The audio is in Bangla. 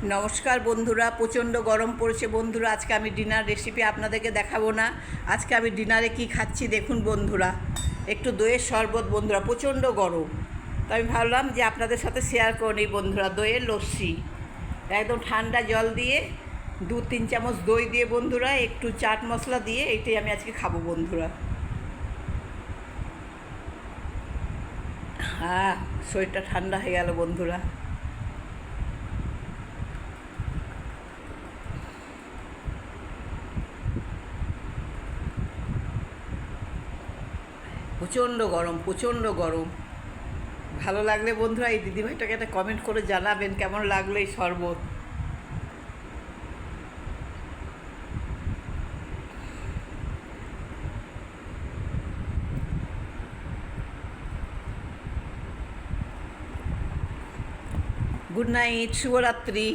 নমস্কার বন্ধুরা, প্রচণ্ড গরম পড়েছে বন্ধুরা। আজকে আমি ডিনার রেসিপি আপনাদেরকে দেখাবো না। আজকে আমি ডিনারে কি খাচ্ছি দেখুন বন্ধুরা। একটু দইয়ের শরবত বন্ধুরা, প্রচণ্ড গরম, তো আমি ভাবলাম যে আপনাদের সাথে শেয়ার করে নিই বন্ধুরা। দইয়ের লস্যি একদম ঠান্ডা জল দিয়ে 2-3 চামচ দই দিয়ে বন্ধুরা, একটু চাট মশলা দিয়ে এইটাই আমি আজকে খাবো বন্ধুরা। হ্যাঁ, শরীরটা ঠান্ডা হয়ে গেল বন্ধুরা। প্রচণ্ড গরম, প্রচণ্ড গরম। ভালো লাগলে বন্ধুরা এই দিদিভাইটাকে একটা কমেন্ট করে জানাবেন কেমন লাগলো এই শরবত। গুড নাইট, শুভরাত্রি।